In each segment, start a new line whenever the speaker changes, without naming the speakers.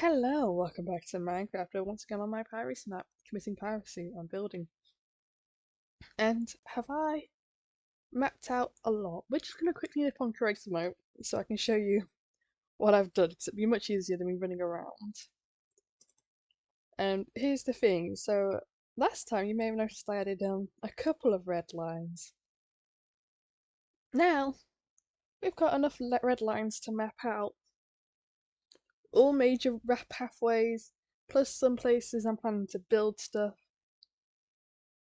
Hello, welcome back to Minecraft. Once again on my piracy map, committing piracy on building. And have I mapped out a lot? We're just going to quickly nip on creative mode so I can show you what I've done, because it'd be much easier than me running around. And here's the thing, so last time you may have noticed I added a couple of red lines. Now, we've got enough red lines to map out all major pathways, plus some places I'm planning to build stuff.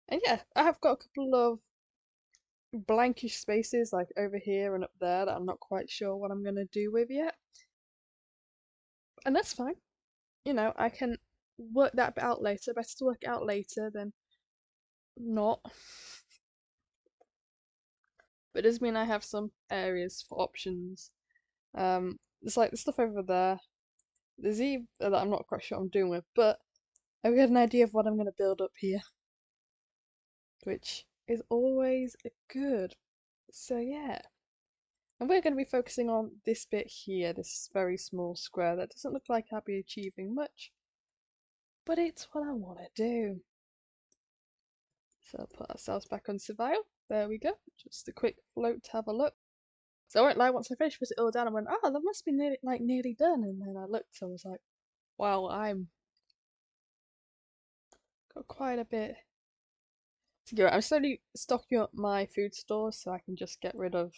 And yeah, I have got a couple of blankish spaces like over here and up there that I'm not quite sure what I'm going to do with yet. And that's fine. You know, I can work that bit out later. Better to work it out later than not. But it does mean I have some areas for options. It's like the stuff over there. There's even that I'm not quite sure what I'm doing with, but I've got an idea of what I'm going to build up here, which is always good. So yeah. And we're going to be focusing on this bit here, this very small square that doesn't look like I'll be achieving much, but it's what I want to do. So I'll put ourselves back on survival. There we go. Just a quick float to have a look. So I won't lie, once I finished put it all down, I went, oh, that must be nearly done. And then I looked, I was like, wow, I'm got quite a bit to go. I'm slowly stocking up my food stores so I can just get rid of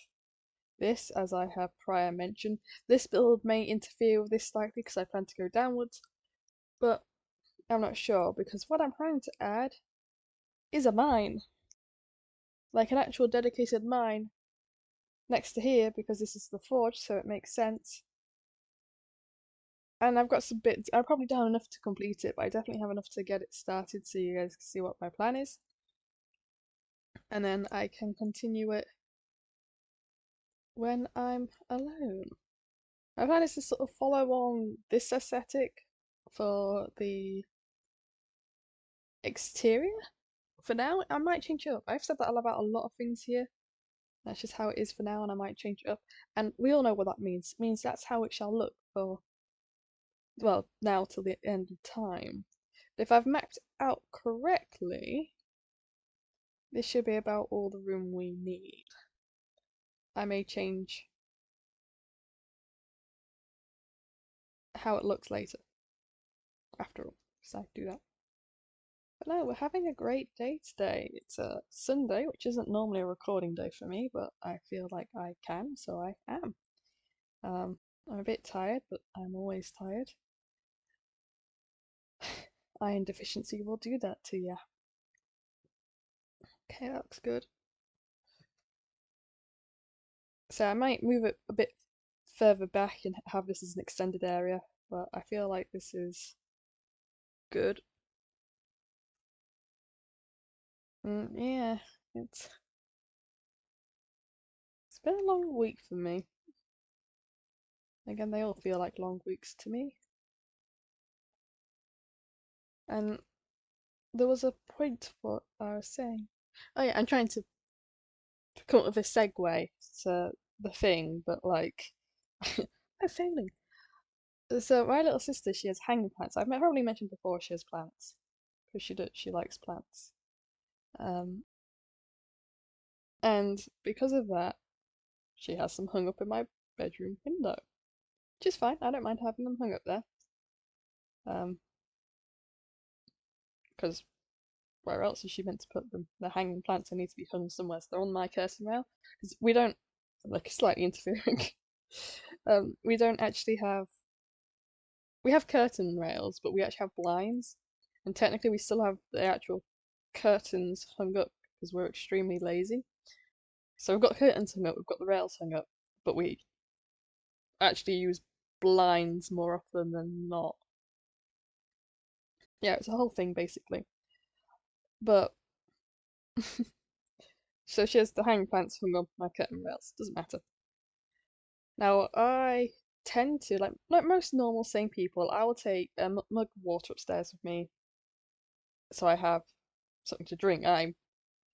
this, as I have prior mentioned. This build may interfere with this slightly because I plan to go downwards, but I'm not sure because what I'm trying to add is a mine. Like an actual dedicated mine next to here, because this is the forge, so it makes sense. And I've got some bits. I probably don't have enough to complete it, but I definitely have enough to get it started so you guys can see what my plan is. And then I can continue it when I'm alone. My plan is to sort of follow on this aesthetic for the exterior. For now, I might change it up. I've said that about a lot of things here. That's just how it is for now, and I might change it up. And we all know what that means. It means that's how it shall look for, well, now till the end of time. But if I've mapped out correctly, this should be about all the room we need. I may change how it looks later, after all, because I do that. But no, we're having a great day today. It's a Sunday, which isn't normally a recording day for me, but I feel like I can, so I am. I'm a bit tired, but I'm always tired. Iron deficiency will do that to you. Okay, that looks good. So I might move it a bit further back and have this as an extended area, but I feel like this is good. Yeah, it's it's been a long week for me. Again, they all feel like long weeks to me. And there was a point what I was saying. Oh yeah, I'm trying to come up with a segue to the thing, but like I'm failing. So my little sister, she has hanging plants. I've probably mentioned before she has plants because she likes plants. Um, and because of that, she has them hung up in my bedroom window, which is fine. I don't mind having them hung up there. Because where else is she meant to put them? They're hanging plants. They need to be hung somewhere. So they're on my curtain rail because we don't, like, slightly interfering. We don't actually have. We have curtain rails, but we actually have blinds, and technically we still have the actual curtains hung up because we're extremely lazy. So we've got curtains hung up, we've got the rails hung up, but we actually use blinds more often than not. Yeah, it's a whole thing basically. But so she has the hanging plants hung on my curtain rails. Doesn't matter. Now I tend to like most normal sane people. I will take a mug of water upstairs with me, so I have something to drink. I'm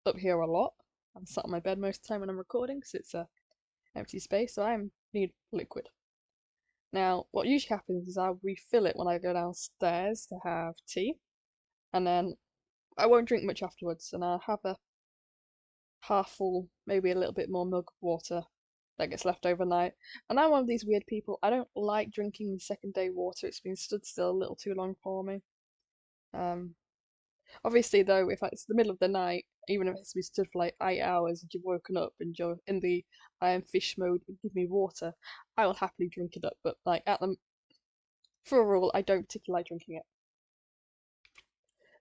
up here a lot. I'm sat on my bed most of the time when I'm recording because it's a empty space, so I need liquid. Now, what usually happens is I'll refill it when I go downstairs to have tea, and then I won't drink much afterwards, and I'll have a half full, maybe a little bit more mug of water that gets left overnight. And I'm one of these weird people. I don't like drinking second day water. It's been stood still a little too long for me. Um, Obviously, though, if it's the middle of the night, even if it's been stood for like 8 hours and you've woken up and you're in the I am fish mode, give me water, I will happily drink it up. But like for a rule, I don't particularly like drinking it.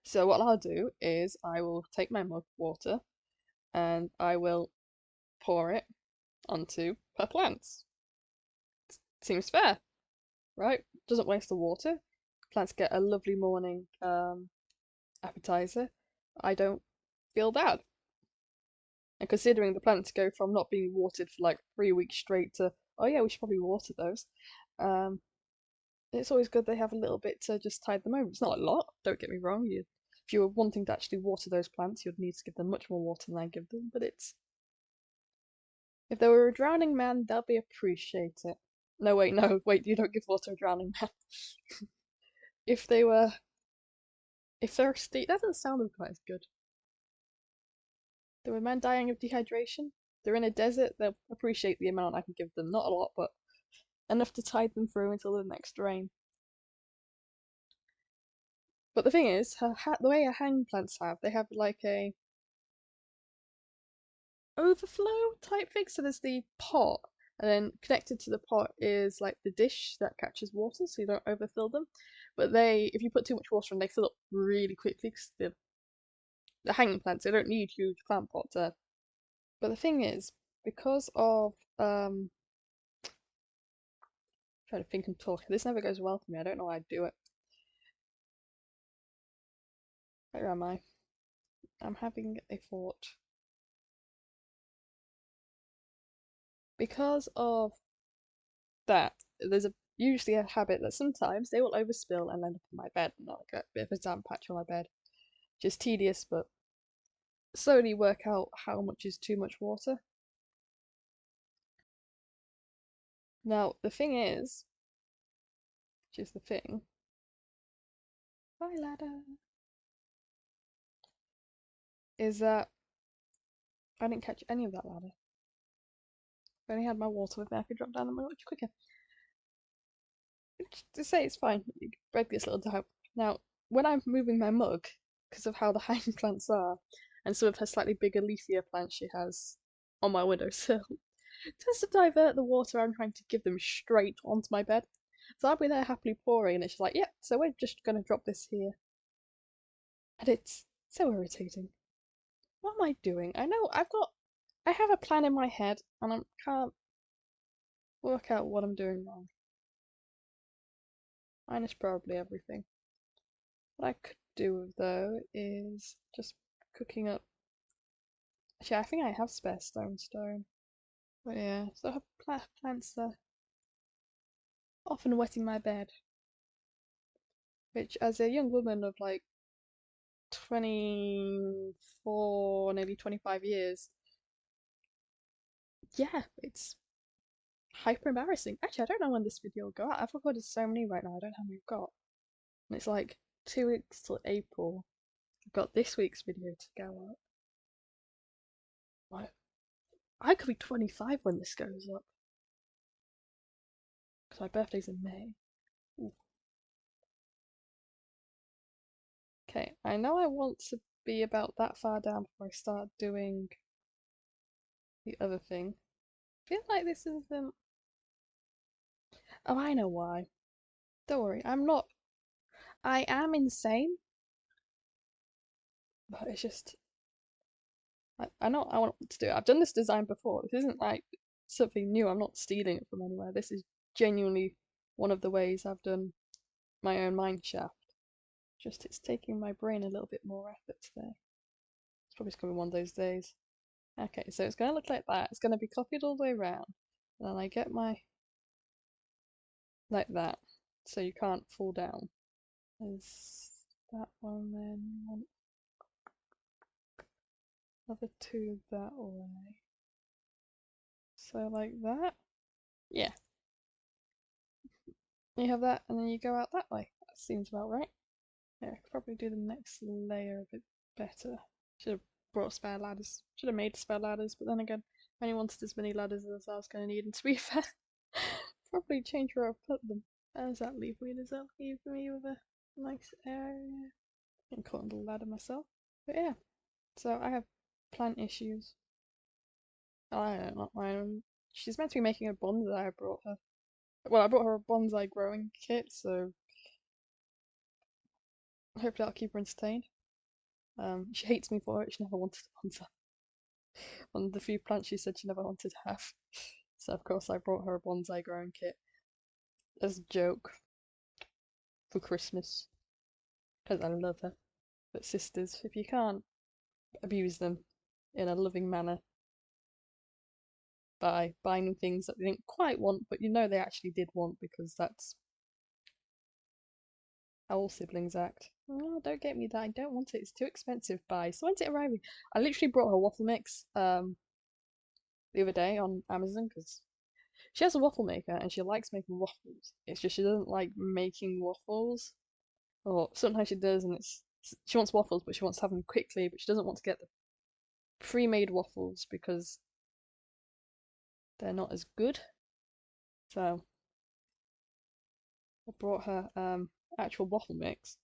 So what I'll do is I will take my mug of water and I will pour it onto her plants. Seems fair, right? Doesn't waste the water. Plants get a lovely morning appetizer. I don't feel bad. And considering the plants go from not being watered for like 3 weeks straight to, oh yeah, we should probably water those. Um, it's always good they have a little bit to just tide them over. It's not a lot, don't get me wrong. If you were wanting to actually water those plants, you'd need to give them much more water than I give them. But if they were a drowning man, they'll be appreciate it. No, wait, you don't give water to a drowning man. if they were, if thirsty, that doesn't sound quite as good. There were men dying of dehydration. They're in a desert. They'll appreciate the amount I can give them. Not a lot, but enough to tide them through until the next rain. But the thing is, the way hang plants have, they have like a overflow type thing. So there's the pot, and then connected to the pot is like the dish that catches water, so you don't overfill them. But if you put too much water in, they fill up really quickly because the hanging plants, they don't need huge plant pots. But the thing is, because of trying to think and talk, this never goes well for me. I don't know why I do it. Where am I? I'm having a thought. Because of that, there's usually a habit that sometimes they will overspill and end up on my bed, and like a bit of a damp patch on my bed. Just tedious, but slowly work out how much is too much water. Now, the thing is, which is the thing, bye ladder, is that I didn't catch any of that ladder. If I only had my water with me, I could drop down the much quicker. To say it's fine, you can break this little down. Now, when I'm moving my mug, because of how the hanging plants are, and some of her slightly bigger, leafier plants she has on my windowsill, tends to divert the water I'm trying to give them straight onto my bed. So I'll be there happily pouring, and it's just like, yep, so we're just gonna drop this here. And it's so irritating. What am I doing? I know I have a plan in my head, and I can't work out what I'm doing wrong. Minus probably everything. What I could do though is just cooking up. Actually, I think I have spare stone. But yeah, so I have plants there, often wetting my bed. Which, as a young woman of like 24, nearly 25 years, yeah, it's hyper embarrassing. Actually, I don't know when this video will go out. I've recorded so many right now, I don't know how many I've got. And it's like 2 weeks till April. I've got this week's video to go up. What? I could be 25 when this goes up. Because my birthday's in May. Ooh. Okay, I know I want to be about that far down before I start doing the other thing. I feel like this isn't. Oh, I know why. Don't worry, I'm not. I am insane, but it's just. I know I want to do it. I've done this design before. This isn't like something new. I'm not stealing it from anywhere. This is genuinely one of the ways I've done my own mine shaft. Just it's taking my brain a little bit more effort today. It's probably coming one of those days. Okay, so it's going to look like that. It's going to be copied all the way around. And then I get my like that, so you can't fall down. There's that one, then one, other two that way. So like that. Yeah. You have that, and then you go out that way. That seems about right. Yeah, I could probably do the next layer a bit better. Should have brought spare ladders. Should have made spare ladders, but then again, I only wanted as many ladders as I was going to need, and to be fair, probably change where I put them. How does that leave me? Does that leave me with a nice area? I can cut on the ladder myself. But yeah, so I have plant issues. I don't know, mine. She's meant to be making a bonsai. I brought her. Well, I brought her a bonsai growing kit, so hopefully that'll keep her entertained. She hates me for it. She never wanted a bonsai. On the few plants she said she never wanted to have. So of course I brought her a bonsai growing kit as a joke for Christmas because I love her. But sisters, if you can't abuse them in a loving manner by buying them things that they didn't quite want, but you know they actually did want because that's how all siblings act. Oh, don't get me that. I don't want it. It's too expensive. Buy. So when's it arriving? I literally brought her waffle mix the other day on Amazon because she has a waffle maker and she likes making waffles. It's just she doesn't like making waffles. Or sometimes she does and she wants waffles but she wants to have them quickly, but she doesn't want to get the pre-made waffles because they're not as good. So I brought her actual waffle mix,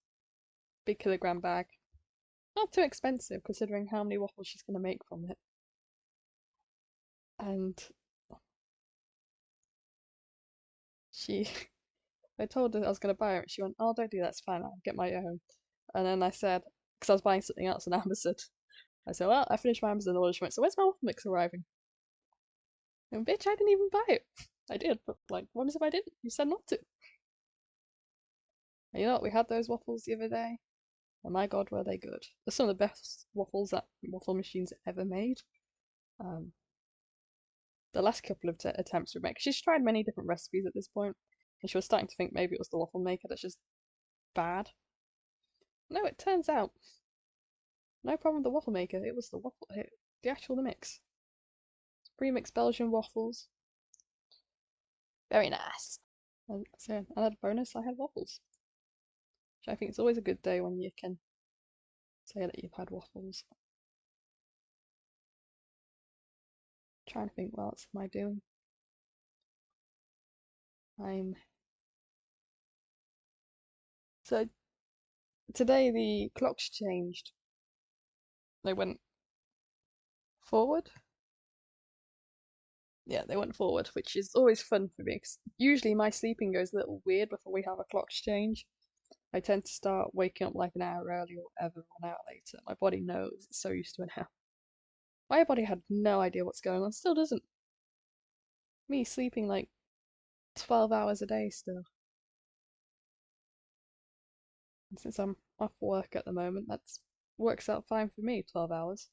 big kilogram bag. Not too expensive considering how many waffles she's gonna make from it. And she I told her I was gonna buy it. She went, "Oh, don't do that. It's fine. I'll get my own." And then I said, because I was buying something else on Amazon, I said, "Well, I finished my Amazon order." She went, "So where's my waffle mix arriving?" And bitch, I didn't even buy it. I did, but like, what if I didn't? You said not to. And you know what? We had those waffles the other day, and my god, were they good! They're some of the best waffles that waffle machines ever made. Um, the last couple of attempts we made, 'cause she's tried many different recipes at this point, and she was starting to think maybe it was the waffle maker that's just bad. No, it turns out no problem with the waffle maker. It was the actual mix. Pre-mixed Belgian waffles, very nice. And so another bonus, I had waffles. Which I think it's always a good day when you can say that you've had waffles. Trying to think what else am I doing? I'm so today the clocks changed. They went forward. Yeah, they went forward, which is always fun for me. 'Cause usually my sleeping goes a little weird before we have a clocks change. I tend to start waking up like an hour early or whatever, or an hour later. My body knows, it's so used to it now. My body had no idea what's going on, still doesn't. Me sleeping like 12 hours a day still. And since I'm off work at the moment, that works out fine for me, 12 hours.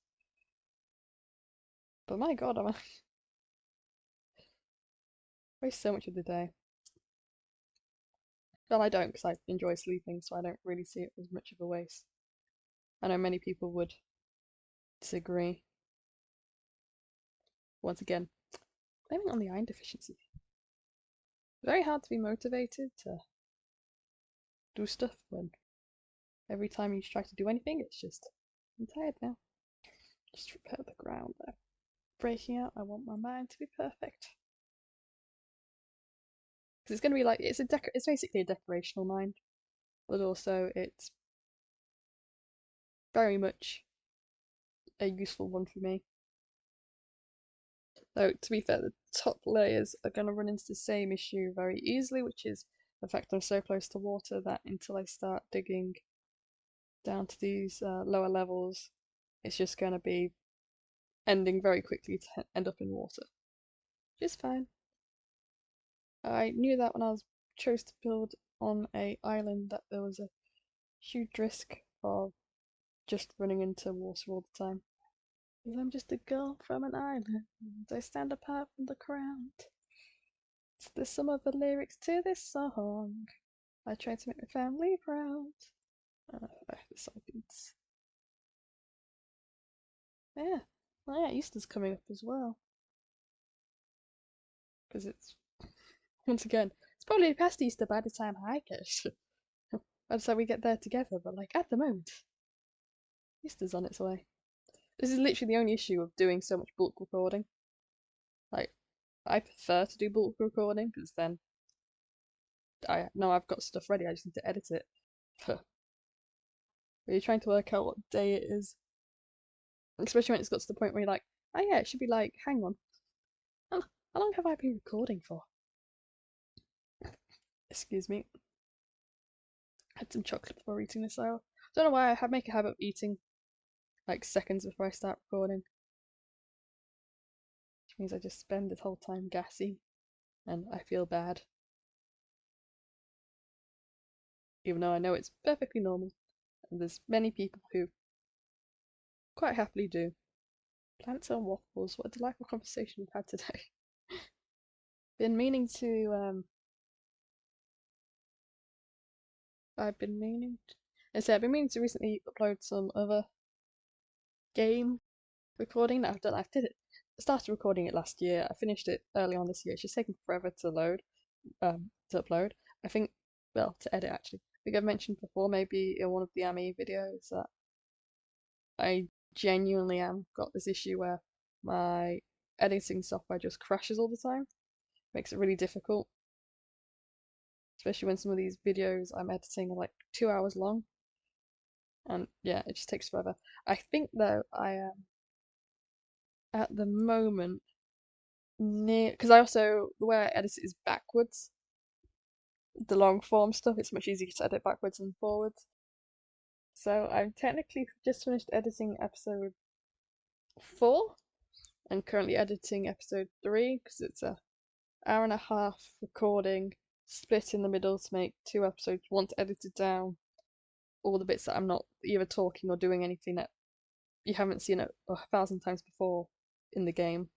But my god, I waste so much of the day. Well, I don't because I enjoy sleeping, so I don't really see it as much of a waste. I know many people would disagree. Once again, blaming on the iron deficiency. Very hard to be motivated to do stuff when every time you try to do anything, it's just, I'm tired now. Just repair the ground there. Breaking out, I want my mind to be perfect. Because it's going to be like, it's basically a decorational mind, but also it's very much a useful one for me. Though, to be fair, the top layers are going to run into the same issue very easily, which is the fact I'm so close to water that until I start digging down to these lower levels, it's just going to be ending very quickly to end up in water. Which is fine. I knew that when I chose to build on a island that there was a huge risk of just running into water all the time. Because I'm just a girl from an island. I stand apart from the crowd. It's the sum of the lyrics to this song. I try to make my family proud. The silence. Yeah. Oh yeah, Easter's coming up as well. Because it's, once again, it's probably past Easter by the time I get. By the time we get there together, but like at the moment, Easter's on its way. This is literally the only issue of doing so much bulk recording. Like, I prefer to do bulk recording because then I know I've got stuff ready, I just need to edit it. But you're trying to work out what day it is, especially when it's got to the point where you're like, oh yeah, it should be like, hang on, how long have I been recording for? Excuse me. I had some chocolate before eating this out. Don't know why I make a habit of eating like seconds before I start recording. Which means I just spend this whole time gassy and I feel bad. Even though I know it's perfectly normal and there's many people who quite happily do. Plants and waffles, what a delightful conversation we've had today. Been meaning to I've been meaning to, I've been meaning to recently upload some other game recording that I've done. I started recording it last year. I finished it early on this year. It's just taken forever to load, to upload. I think, well, to edit actually. I think I've mentioned before, maybe in one of the AMI videos, that I genuinely got this issue where my editing software just crashes all the time. Makes it really difficult, especially when some of these videos I'm editing are like 2 hours long. And yeah, it just takes forever. I think though I am at the moment near, because I also, the way I edit it is backwards. The long form stuff, it's much easier to edit backwards than forwards. So I've technically just finished editing episode 4 and currently editing episode 3 because it's a hour and a half recording split in the middle to make 2 episodes. Once edited down, all the bits that I'm not either talking or doing anything that you haven't seen it 1,000 times before in the game.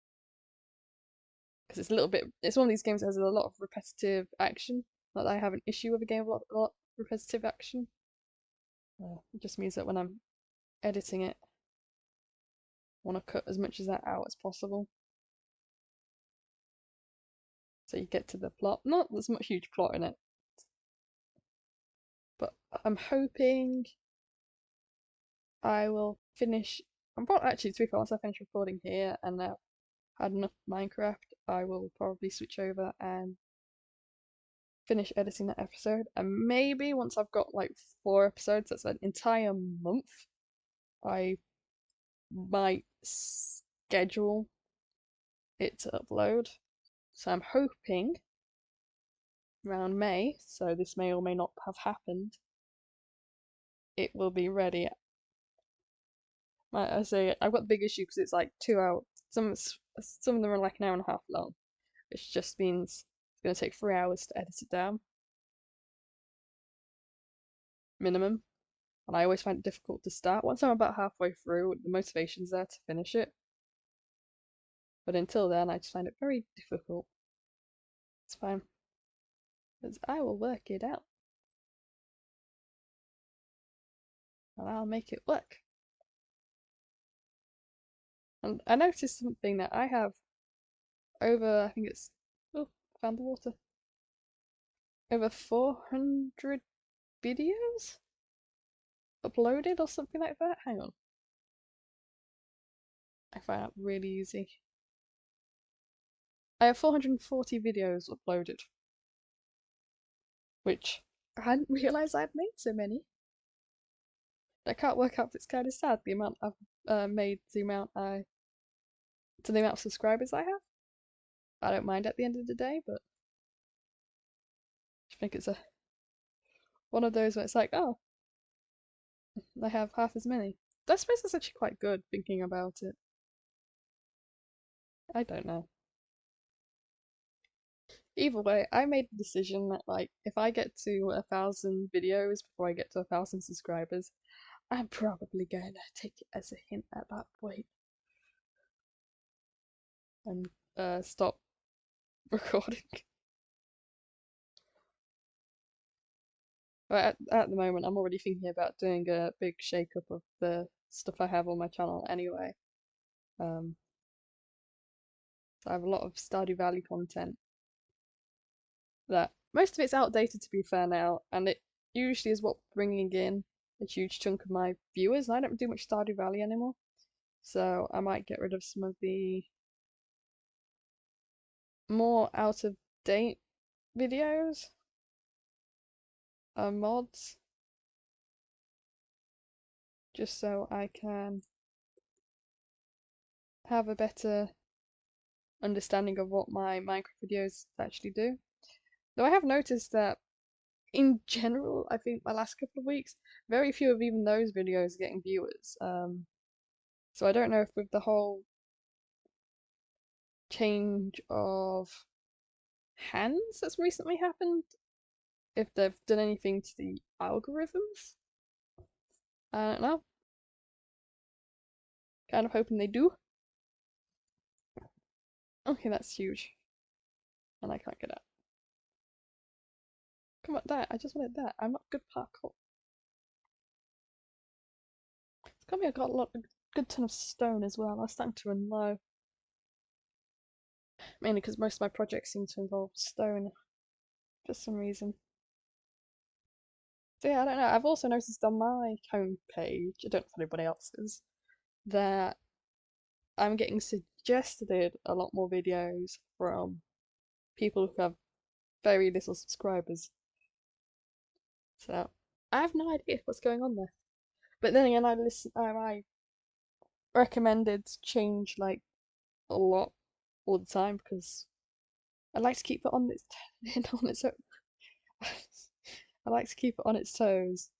Because it's a little bit, it's one of these games that has a lot of repetitive action. Not that I have an issue with a game with a lot of repetitive action. It just means that when I'm editing it, I want to cut as much of that out as possible. So you get to the plot. Not there's much huge plot in it. But I'm hoping I will finish. I'm probably actually, to be fair, once I finish recording here and I've had enough Minecraft, I will probably switch over and finish editing that episode. And maybe once I've got like 4 episodes, that's an entire month, I might schedule it to upload. So I'm hoping around May, so this may or may not have happened, it will be ready. I say I've got the big issue because it's like 2 hours. Some of them are like an hour and a half long, which just means it's going to take 3 hours to edit it down, minimum. And I always find it difficult to start. Once I'm about halfway through, the motivation's there to finish it. But until then, I just find it very difficult. It's fine, because I will work it out. And I'll make it work. And I noticed something that I have over, I think it's, oh, found the water. Over 400 videos uploaded or something like that. Hang on. I find that really easy. I have 440 videos uploaded, which I hadn't realised I'd made so many. I can't work out if it's kind of sad the amount I've made to the amount of subscribers I have. I don't mind at the end of the day, but I think it's one of those where it's like, oh, I have half as many. I suppose that's actually quite good thinking about it. I don't know. Either way, I made the decision that like if I get to 1,000 videos before I get to 1,000 subscribers, I'm probably going to take it as a hint at that point and stop recording. But at the moment, I'm already thinking about doing a big shake-up of the stuff I have on my channel anyway. So I have a lot of Stardew Valley content that most of it's outdated to be fair now, and it usually is what's bringing in a huge chunk of my viewers. And I don't do much Stardew Valley anymore, so I might get rid of some of the more out of date videos and mods, just so I can have a better understanding of what my Minecraft videos actually do. Though I have noticed that in general, I think my last couple of weeks, very few of even those videos are getting viewers. So I don't know if with the whole change of hands that's recently happened, if they've done anything to the algorithms. I don't know. Kind of hoping they do. Okay, that's huge. And I can't get out. Come on, that. I just wanted that. I'm not good parkour. It's got me, I got a good ton of stone as well. I was starting to run low. Mainly because most of my projects seem to involve stone for some reason. So yeah, I don't know. I've also noticed on my homepage, I don't know if anybody else's, that I'm getting suggested a lot more videos from people who have very little subscribers. So I have no idea what's going on there. But then again, I recommended change like a lot all the time because I like to keep it on its on its own. I like to keep it on its toes.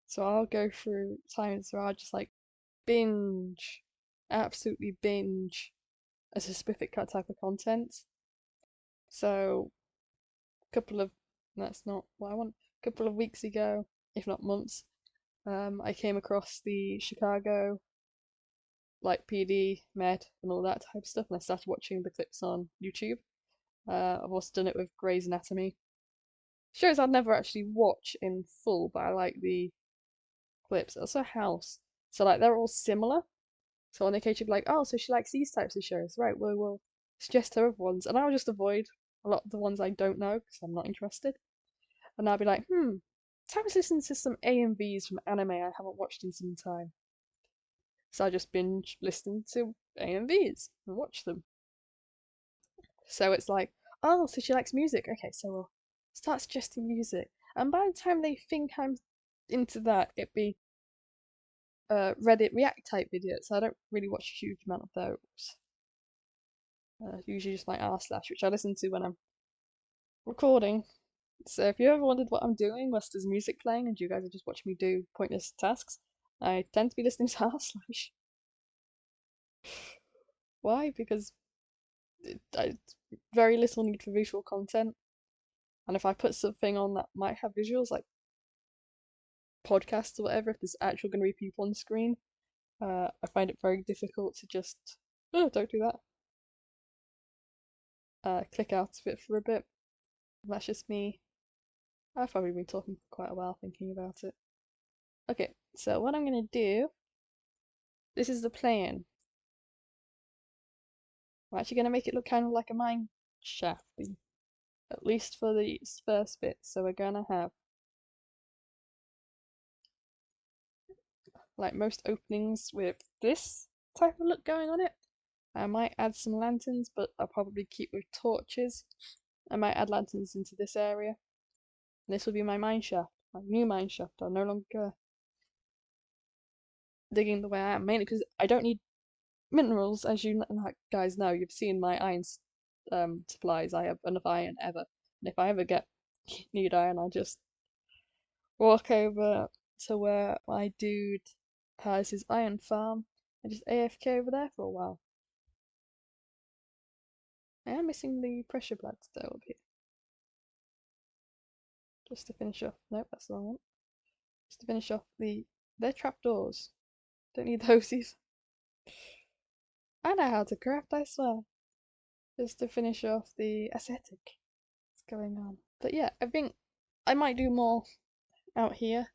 So I'll go through times where I'll just like binge, absolutely binge a specific type of content. So a couple of that's not what I want. A couple of weeks ago, if not months, I came across the Chicago like PD, Med, and all that type of stuff, and I started watching the clips on YouTube. I've also done it with Grey's Anatomy. Shows I'd never actually watch in full, but I like the clips. Also House. So like they're all similar. So on occasion, be like, oh, so she likes these types of shows, right? We'll suggest her other ones, and I'll just avoid a lot of the ones I don't know because I'm not interested. And I'll be like, time to listen to some AMVs from anime I haven't watched in some time. So I just binge listen to AMVs and watch them. So it's like, oh, so she likes music. Okay, so we'll start suggesting music. And by the time they think I'm into that, it'd be Reddit React type videos. So I don't really watch a huge amount of those. Usually just my r slash, which I listen to when I'm recording. So if you ever wondered what I'm doing whilst there's music playing and you guys are just watching me do pointless tasks, I tend to be listening to r slash. Why? Because I very little need for visual content, and if I put something on that might have visuals, like podcasts or whatever, if there's actually going to be people on the screen, I find it very difficult to just, oh, don't do that. Click out of it for a bit. That's just me. I've probably been talking for quite a while thinking about it. Okay, so what I'm gonna do, this is the plan. I'm actually gonna make it look kind of like a mine shaft, at least for the first bit. So we're gonna have, like most openings, with this type of look going on it. I might add some lanterns, but I'll probably keep with torches. I might add lanterns into this area. And this will be my mine shaft, my new mine shaft. I'll no longer digging the way I am, mainly because I don't need minerals, as you guys know. You've seen my iron supplies. I have enough iron ever. And if I ever need iron, I'll just walk over to where my dude has his iron farm and just AFK over there for a while. I am missing the pressure plants though up here. Just to finish off. Nope, that's the wrong one. Just to finish off they're trapdoors. Don't need those either. I know how to craft, I swear. Just to finish off the aesthetic that's going on. But yeah, I think I might do more out here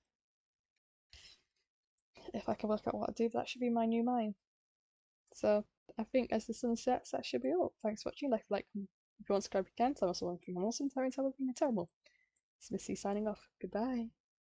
if I can work out what to do. That should be my new mine. So I think as the sun sets, that should be all. Thanks for watching. Like, if you want to subscribe, you can. Tell us all I'm awesome. Tell me, tell me, terrible. It's Missy signing off. Goodbye.